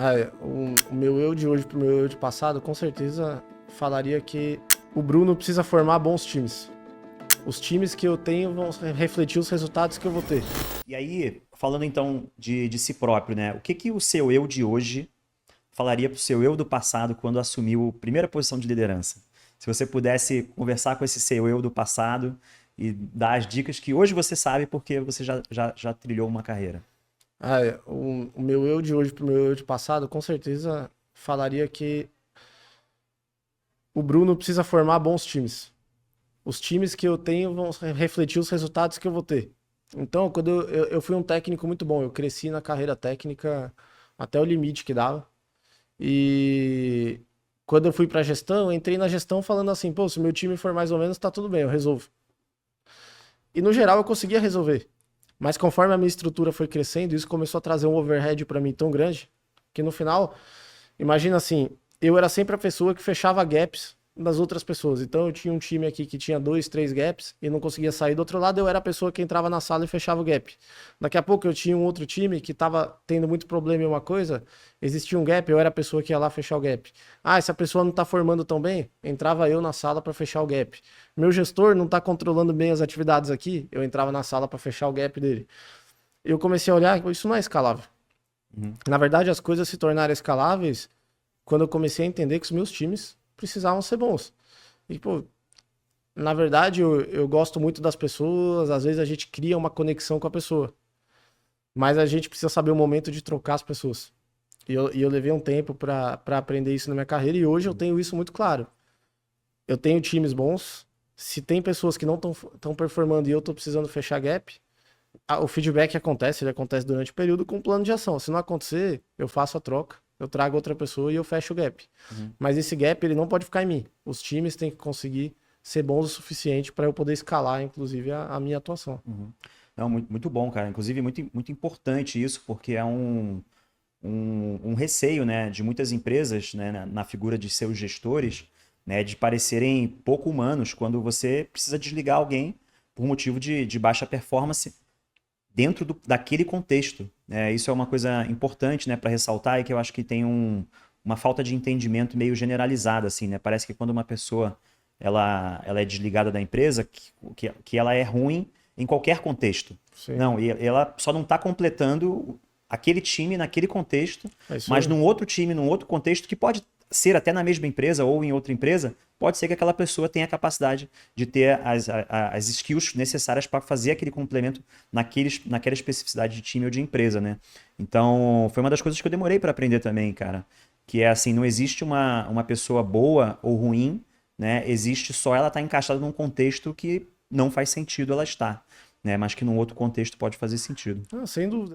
O meu eu de hoje pro meu eu de passado, com certeza falaria que o Bruno precisa formar bons times. Os times que eu tenho vão refletir os resultados que eu vou ter. E aí, falando então de si próprio, né? O que que o seu eu de hoje falaria pro seu eu do passado quando assumiu a primeira posição de liderança? Se você pudesse conversar com esse seu eu do passado e dar as dicas que hoje você sabe porque você já trilhou uma carreira. O meu eu de hoje pro meu eu de passado, com certeza falaria que o Bruno precisa formar bons times. Os times que eu tenho vão refletir os resultados que eu vou ter. Então, quando eu fui um técnico muito bom, eu cresci na carreira técnica até o limite que dava. E quando eu fui pra gestão, eu entrei na gestão falando assim, pô, se meu time for mais ou menos, tá tudo bem, eu resolvo. E no geral eu conseguia resolver. Mas conforme a minha estrutura foi crescendo, isso começou a trazer um overhead pra mim tão grande, que no final, imagina assim, eu era sempre a pessoa que fechava gaps das outras pessoas. Então eu tinha um time aqui que tinha dois, três gaps e não conseguia sair. Do outro lado, eu era a pessoa que entrava na sala e fechava o gap. Daqui a pouco eu tinha um outro time que estava tendo muito problema em uma coisa, existia um gap, eu era a pessoa que ia lá fechar o gap. Ah, essa pessoa não está formando tão bem, entrava eu na sala para fechar o gap. Meu gestor não está controlando bem as atividades aqui, eu entrava na sala para fechar o gap dele. Eu comecei a olhar, isso não é escalável. Uhum. Na verdade, as coisas se tornaram escaláveis quando eu comecei a entender que os meus times precisavam ser bons. E, pô, na verdade, eu gosto muito das pessoas, às vezes a gente cria uma conexão com a pessoa, mas a gente precisa saber o momento de trocar as pessoas. E eu levei um tempo para aprender isso na minha carreira e hoje eu tenho isso muito claro. Eu tenho times bons, se tem pessoas que não estão performando e eu estou precisando fechar gap, o feedback acontece, ele acontece durante o período com um plano de ação. Se não acontecer, eu faço a troca, eu trago outra pessoa e eu fecho o gap. Uhum. Mas esse gap ele não pode ficar em mim. Os times têm que conseguir ser bons o suficiente para eu poder escalar, inclusive, a minha atuação. Uhum. Não, muito bom, cara. Inclusive, muito importante isso, porque é um receio, né, de muitas empresas, né, na figura de seus gestores, né, de parecerem pouco humanos quando você precisa desligar alguém por motivo de baixa performance dentro daquele contexto. Né? Isso é uma coisa importante, né, para ressaltar e que eu acho que tem uma falta de entendimento meio generalizada, assim, né? Parece que quando uma pessoa ela é desligada da empresa, que ela é ruim em qualquer contexto. Sim, Não, e ela só não está completando aquele time naquele contexto, é isso mas aí. num outro time, num outro contexto, que pode ser até na mesma empresa ou em outra empresa, pode ser que aquela pessoa tenha a capacidade de ter as skills necessárias para fazer aquele complemento naquela especificidade de time ou de empresa, né? Então, foi uma das coisas que eu demorei para aprender também, cara. Que é assim, não existe uma pessoa boa ou ruim, né? Existe só ela estar encaixada num contexto que não faz sentido ela estar, né? Mas que num outro contexto pode fazer sentido. Ah, sem dúvida.